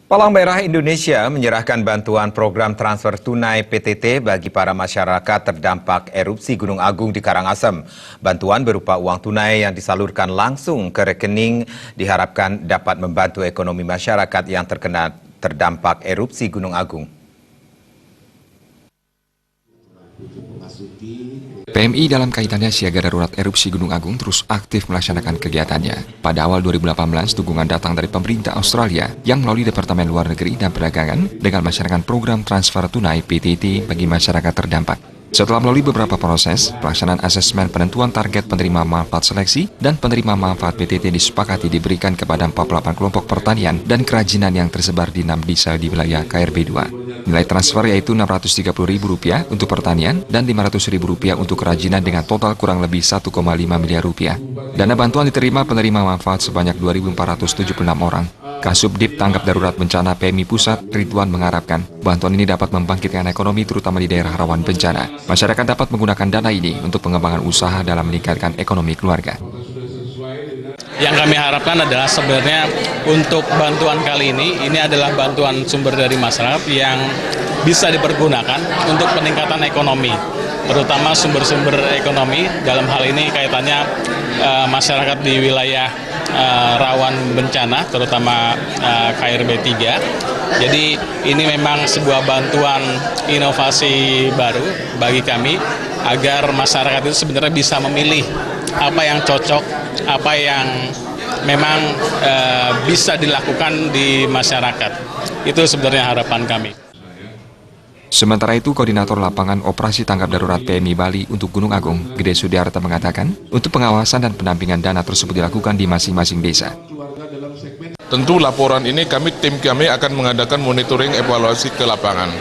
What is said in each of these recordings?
Palang Merah Indonesia menyerahkan bantuan program transfer tunai PTT bagi para masyarakat terdampak erupsi Gunung Agung di Karangasem. Bantuan berupa uang tunai yang disalurkan langsung ke rekening diharapkan dapat membantu ekonomi masyarakat yang terkena terdampak erupsi Gunung Agung. PMI dalam kaitannya siaga darurat erupsi Gunung Agung terus aktif melaksanakan kegiatannya. Pada awal 2018, dukungan datang dari pemerintah Australia yang melalui Departemen Luar Negeri dan Perdagangan dengan melaksanakan program transfer tunai PTT bagi masyarakat terdampak. Setelah melalui beberapa proses, pelaksanaan asesmen penentuan target penerima manfaat seleksi dan penerima manfaat PTT disepakati diberikan kepada 48 kelompok pertanian dan kerajinan yang tersebar di 6 desa di wilayah KRB 2. Nilai transfer yaitu Rp630.000 untuk pertanian dan Rp500.000 untuk kerajinan dengan total kurang lebih Rp1,5 miliar. Dana bantuan diterima penerima manfaat sebanyak 2.476 orang. Kasubdit Tanggap Darurat Bencana PMI Pusat, Ridwan mengharapkan bantuan ini dapat membangkitkan ekonomi terutama di daerah rawan bencana. Masyarakat dapat menggunakan dana ini untuk pengembangan usaha dalam meningkatkan ekonomi keluarga. Yang kami harapkan adalah sebenarnya untuk bantuan kali ini adalah bantuan sumber dari masyarakat yang bisa dipergunakan untuk peningkatan ekonomi, terutama sumber-sumber ekonomi. Dalam hal ini kaitannya masyarakat di wilayah rawan bencana, terutama KRB 3. Jadi ini memang sebuah bantuan inovasi baru bagi kami agar masyarakat itu sebenarnya bisa memilih apa yang cocok, apa yang memang bisa dilakukan di masyarakat. Itu sebenarnya harapan kami. Sementara itu, Koordinator Lapangan Operasi Tanggap Darurat PMI Bali untuk Gunung Agung, Gede Sudiarta mengatakan, untuk pengawasan dan pendampingan dana tersebut dilakukan di masing-masing desa. Tentu laporan ini tim kami akan mengadakan monitoring evaluasi ke lapangan.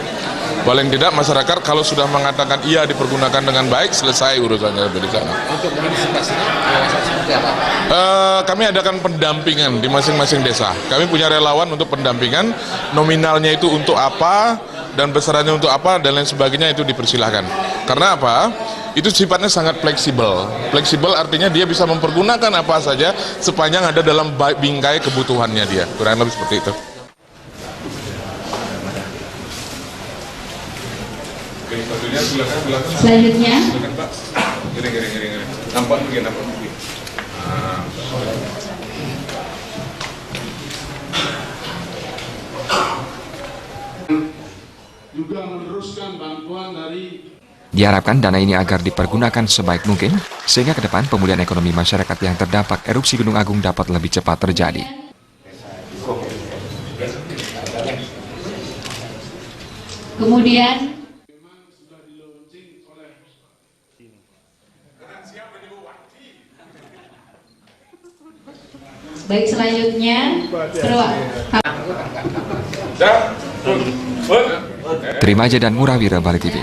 Paling tidak masyarakat kalau sudah mengatakan iya dipergunakan dengan baik, selesai urusannya di sana. Untuk mengantisipasinya, pengawasan seperti apa? Kami adakan pendampingan di masing-masing desa. Kami punya relawan untuk pendampingan, nominalnya itu untuk apa, dan besarannya untuk apa, dan lain sebagainya itu dipersilahkan. Karena apa? Itu sifatnya sangat fleksibel. Fleksibel artinya dia bisa mempergunakan apa saja sepanjang ada dalam bingkai kebutuhannya dia. Kurang lebih seperti itu. Selanjutnya, Nampak. Juga meneruskan bantuan dari. Diharapkan dana ini agar dipergunakan sebaik mungkin, sehingga ke depan pemulihan ekonomi masyarakat yang terdampak erupsi Gunung Agung dapat lebih cepat terjadi. kemudian baik, selanjutnya Terima aja dan Murah Wira Bali TV.